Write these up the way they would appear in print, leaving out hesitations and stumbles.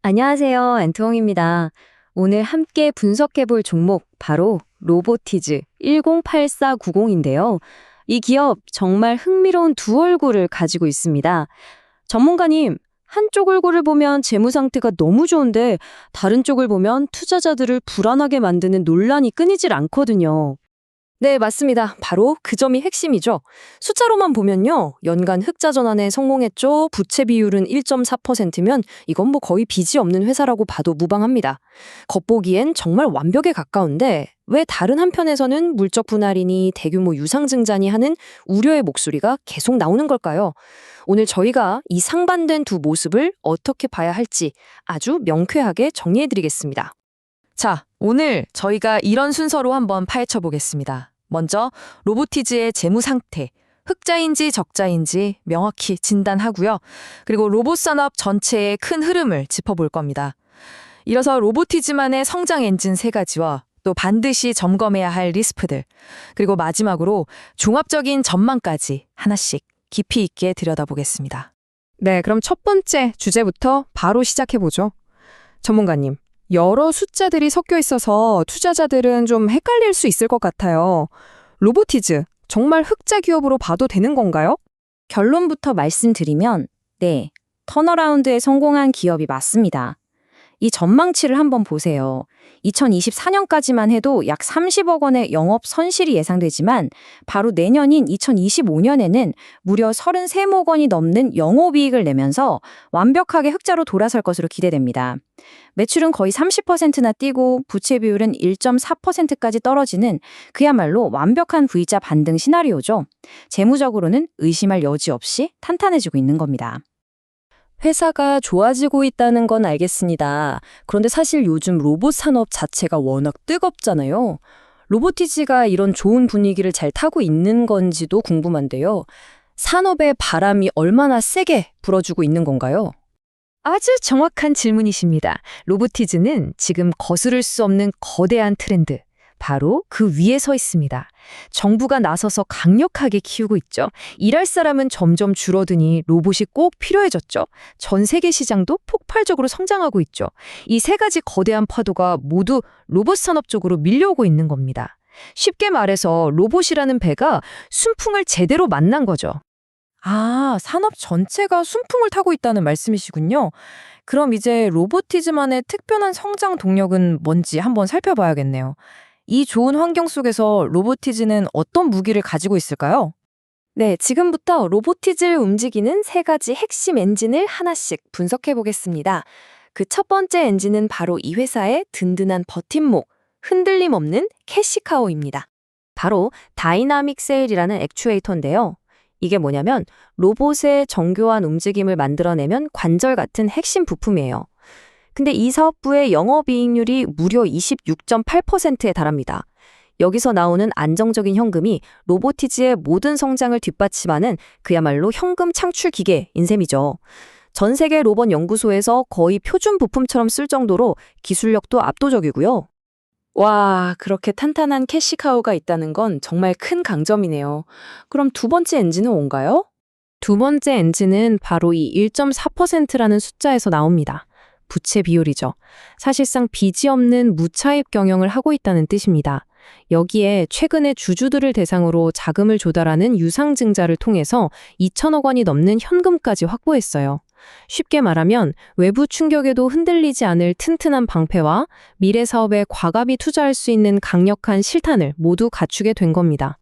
안녕하세요. 엔트홍입니다. 오늘 함께 분석해볼 종목 바로 로보티즈 108490인데요. 이 기업 정말 흥미로운 두 얼굴을 가지고 있습니다. 전문가님, 한쪽 얼굴을 보면 재무 상태가 너무 좋은데 다른 쪽을 보면 투자자들을 불안하게 만드는 논란이 끊이질 않거든요. 네, 맞습니다. 바로 그 점이 핵심이죠. 숫자로만 보면요. 연간 흑자 전환에 성공했죠. 부채 비율은 1.4%면 이건 뭐 거의 빚이 없는 회사라고 봐도 무방합니다. 겉보기엔 정말 완벽에 가까운데 왜 다른 한편에서는 물적 분할이니 대규모 유상증자니 하는 우려의 목소리가 계속 나오는 걸까요? 오늘 저희가 이 상반된 두 모습을 어떻게 봐야 할지 아주 명쾌하게 정리해드리겠습니다. 자, 오늘 저희가 이런 순서로 한번 파헤쳐 보겠습니다. 먼저 로보티즈의 재무 상태, 흑자인지 적자인지 명확히 진단하고요. 그리고 로봇 산업 전체의 큰 흐름을 짚어볼 겁니다. 이어서 로보티즈만의 성장 엔진 세 가지와 또 반드시 점검해야 할 리스크들, 그리고 마지막으로 종합적인 전망까지 하나씩 깊이 있게 들여다보겠습니다. 네, 그럼 첫 번째 주제부터 바로 시작해보죠. 전문가님, 여러 숫자들이 섞여 있어서 투자자들은 좀 헷갈릴 수 있을 것 같아요. 로보티즈, 정말 흑자 기업으로 봐도 되는 건가요? 결론부터 말씀드리면 네, 턴어라운드에 성공한 기업이 맞습니다. 이 전망치를 한번 보세요. 2024년까지만 해도 약 30억 원의 영업 손실이 예상되지만 바로 내년인 2025년에는 무려 33억 원이 넘는 영업이익을 내면서 완벽하게 흑자로 돌아설 것으로 기대됩니다. 매출은 거의 30%나 뛰고 부채 비율은 1.4%까지 떨어지는 그야말로 완벽한 V자 반등 시나리오죠. 재무적으로는 의심할 여지 없이 탄탄해지고 있는 겁니다. 회사가 좋아지고 있다는 건 알겠습니다. 그런데 사실 요즘 로봇 산업 자체가 워낙 뜨겁잖아요. 로보티지가 이런 좋은 분위기를 잘 타고 있는 건지도 궁금한데요. 산업의 바람이 얼마나 세게 불어주고 있는 건가요? 아주 정확한 질문이십니다. 로보티즈는 지금 거스를 수 없는 거대한 트렌드, 바로 그 위에 서 있습니다. 정부가 나서서 강력하게 키우고 있죠. 일할 사람은 점점 줄어드니 로봇이 꼭 필요해졌죠. 전 세계 시장도 폭발적으로 성장하고 있죠. 이 세 가지 거대한 파도가 모두 로봇 산업 쪽으로 밀려오고 있는 겁니다. 쉽게 말해서 로봇이라는 배가 순풍을 제대로 만난 거죠. 아, 산업 전체가 순풍을 타고 있다는 말씀이시군요. 그럼 이제 로보티즈만의 특별한 성장 동력은 뭔지 한번 살펴봐야겠네요. 이 좋은 환경 속에서 로보티즈는 어떤 무기를 가지고 있을까요? 네, 지금부터 로보티즈를 움직이는 세 가지 핵심 엔진을 하나씩 분석해 보겠습니다. 그 첫 번째 엔진은 바로 이 회사의 든든한 버팀목, 흔들림 없는 캐시카우입니다. 바로 다이나믹 세일이라는 액추에이터인데요. 이게 뭐냐면 로봇의 정교한 움직임을 만들어내면 관절 같은 핵심 부품이에요. 근데 이 사업부의 영업이익률이 무려 26.8%에 달합니다. 여기서 나오는 안정적인 현금이 로보티즈의 모든 성장을 뒷받침하는 그야말로 현금 창출 기계인 셈이죠. 전 세계 로봇 연구소에서 거의 표준 부품처럼 쓸 정도로 기술력도 압도적이고요. 와, 그렇게 탄탄한 캐시카우가 있다는 건 정말 큰 강점이네요. 그럼 두 번째 엔진은 뭔가요? 두 번째 엔진은 바로 이 1.4%라는 숫자에서 나옵니다. 부채 비율이죠. 사실상 빚이 없는 무차입 경영을 하고 있다는 뜻입니다. 여기에 최근에 주주들을 대상으로 자금을 조달하는 유상증자를 통해서 2천억 원이 넘는 현금까지 확보했어요. 쉽게 말하면 외부 충격에도 흔들리지 않을 튼튼한 방패와 미래 사업에 과감히 투자할 수 있는 강력한 실탄을 모두 갖추게 된 겁니다.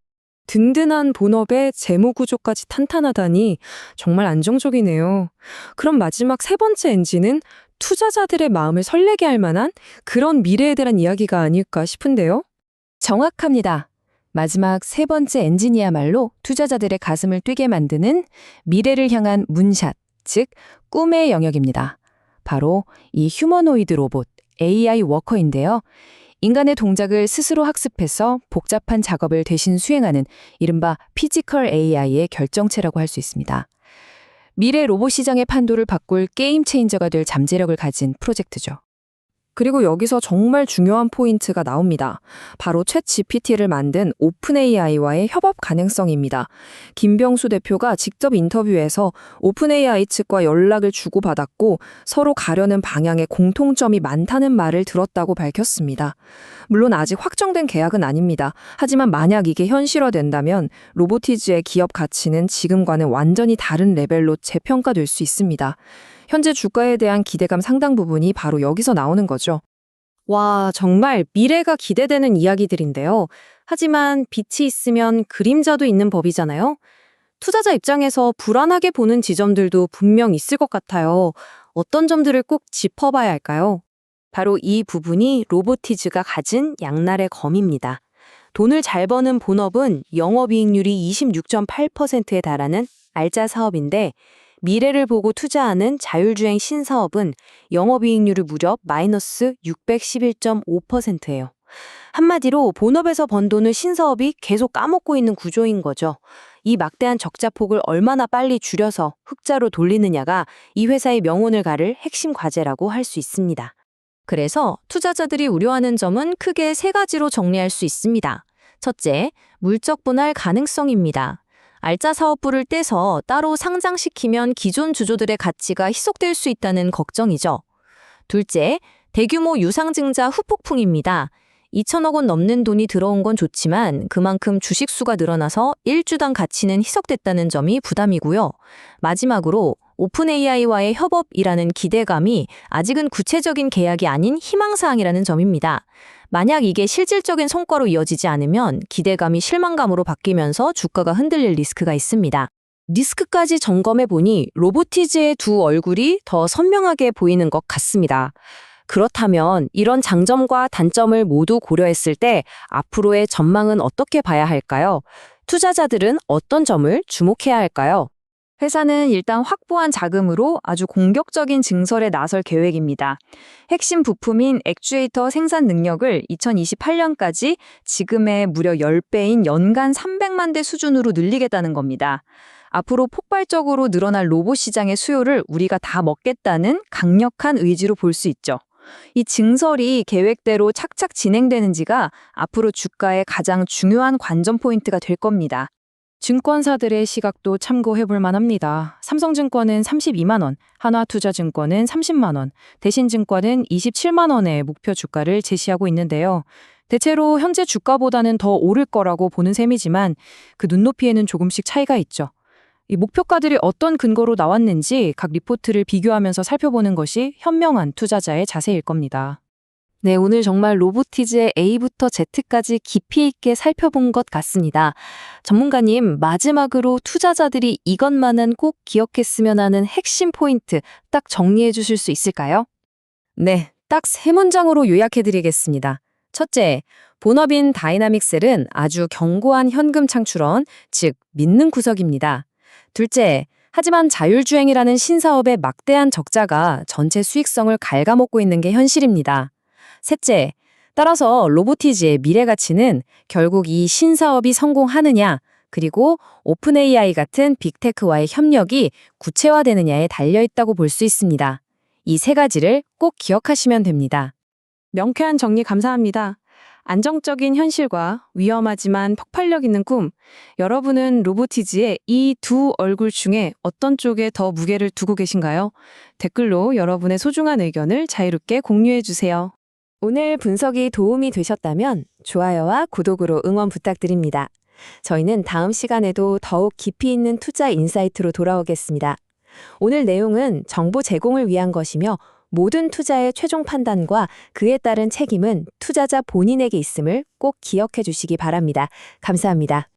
든든한 본업에 재무 구조까지 탄탄하다니 정말 안정적이네요. 그럼 마지막 세 번째 엔진은 투자자들의 마음을 설레게 할 만한 그런 미래에 대한 이야기가 아닐까 싶은데요. 정확합니다. 마지막 세 번째 엔진이야말로 투자자들의 가슴을 뛰게 만드는 미래를 향한 문샷, 즉 꿈의 영역입니다. 바로 이 휴머노이드 로봇, AI 워커인데요. 인간의 동작을 스스로 학습해서 복잡한 작업을 대신 수행하는 이른바 피지컬 AI의 결정체라고 할 수 있습니다. 미래 로봇 시장의 판도를 바꿀 게임 체인저가 될 잠재력을 가진 프로젝트죠. 그리고 여기서 정말 중요한 포인트가 나옵니다. 바로 챗 GPT를 만든 오픈 AI와의 협업 가능성입니다. 김병수 대표가 직접 인터뷰에서 오픈 AI 측과 연락을 주고받았고 서로 가려는 방향에 공통점이 많다는 말을 들었다고 밝혔습니다. 물론 아직 확정된 계약은 아닙니다. 하지만 만약 이게 현실화된다면 로보티즈의 기업 가치는 지금과는 완전히 다른 레벨로 재평가될 수 있습니다. 현재 주가에 대한 기대감 상당 부분이 바로 여기서 나오는 거죠. 와, 정말 미래가 기대되는 이야기들인데요. 하지만 빛이 있으면 그림자도 있는 법이잖아요. 투자자 입장에서 불안하게 보는 지점들도 분명 있을 것 같아요. 어떤 점들을 꼭 짚어봐야 할까요? 바로 이 부분이 로보티즈가 가진 양날의 검입니다. 돈을 잘 버는 본업은 영업이익률이 26.8%에 달하는 알짜 사업인데 미래를 보고 투자하는 자율주행 신사업은 영업이익률이 무려 마이너스 611.5%예요. 한마디로 본업에서 번 돈을 신사업이 계속 까먹고 있는 구조인 거죠. 이 막대한 적자폭을 얼마나 빨리 줄여서 흑자로 돌리느냐가 이 회사의 명운을 가를 핵심 과제라고 할 수 있습니다. 그래서 투자자들이 우려하는 점은 크게 세 가지로 정리할 수 있습니다. 첫째, 물적 분할 가능성입니다. 알짜 사업부를 떼서 따로 상장시키면 기존 주주들의 가치가 희석될 수 있다는 걱정이죠. 둘째, 대규모 유상증자 후폭풍입니다. 2천억 원 넘는 돈이 들어온 건 좋지만 그만큼 주식수가 늘어나서 1주당 가치는 희석됐다는 점이 부담이고요. 마지막으로 오픈 AI와의 협업이라는 기대감이 아직은 구체적인 계약이 아닌 희망사항이라는 점입니다. 만약 이게 실질적인 성과로 이어지지 않으면 기대감이 실망감으로 바뀌면서 주가가 흔들릴 리스크가 있습니다. 리스크까지 점검해보니 로보티즈의 두 얼굴이 더 선명하게 보이는 것 같습니다. 그렇다면 이런 장점과 단점을 모두 고려했을 때 앞으로의 전망은 어떻게 봐야 할까요? 투자자들은 어떤 점을 주목해야 할까요? 회사는 일단 확보한 자금으로 아주 공격적인 증설에 나설 계획입니다. 핵심 부품인 액추에이터 생산 능력을 2028년까지 지금의 무려 10배인 연간 300만 대 수준으로 늘리겠다는 겁니다. 앞으로 폭발적으로 늘어날 로봇 시장의 수요를 우리가 다 먹겠다는 강력한 의지로 볼 수 있죠. 이 증설이 계획대로 착착 진행되는지가 앞으로 주가의 가장 중요한 관전 포인트가 될 겁니다. 증권사들의 시각도 참고해볼 만합니다. 삼성증권은 32만 원, 한화투자증권은 30만 원, 대신증권은 27만 원의 목표 주가를 제시하고 있는데요. 대체로 현재 주가보다는 더 오를 거라고 보는 셈이지만 그 눈높이에는 조금씩 차이가 있죠. 이 목표가들이 어떤 근거로 나왔는지 각 리포트를 비교하면서 살펴보는 것이 현명한 투자자의 자세일 겁니다. 네, 오늘 정말 로보티즈의 A부터 Z까지 깊이 있게 살펴본 것 같습니다. 전문가님, 마지막으로 투자자들이 이것만은 꼭 기억했으면 하는 핵심 포인트 딱 정리해 주실 수 있을까요? 네, 딱 3문장으로 요약해 드리겠습니다. 첫째, 본업인 다이나믹셀은 아주 견고한 현금 창출원, 즉 믿는 구석입니다. 둘째, 하지만 자율주행이라는 신사업의 막대한 적자가 전체 수익성을 갉아먹고 있는 게 현실입니다. 셋째, 따라서 로보티즈의 미래 가치는 결국 이 신사업이 성공하느냐, 그리고 오픈 AI 같은 빅테크와의 협력이 구체화되느냐에 달려있다고 볼 수 있습니다. 이 세 가지를 꼭 기억하시면 됩니다. 명쾌한 정리 감사합니다. 안정적인 현실과 위험하지만 폭발력 있는 꿈. 여러분은 로보티즈의 이 두 얼굴 중에 어떤 쪽에 더 무게를 두고 계신가요? 댓글로 여러분의 소중한 의견을 자유롭게 공유해 주세요. 오늘 분석이 도움이 되셨다면 좋아요와 구독으로 응원 부탁드립니다. 저희는 다음 시간에도 더욱 깊이 있는 투자 인사이트로 돌아오겠습니다. 오늘 내용은 정보 제공을 위한 것이며 모든 투자의 최종 판단과 그에 따른 책임은 투자자 본인에게 있음을 꼭 기억해 주시기 바랍니다. 감사합니다.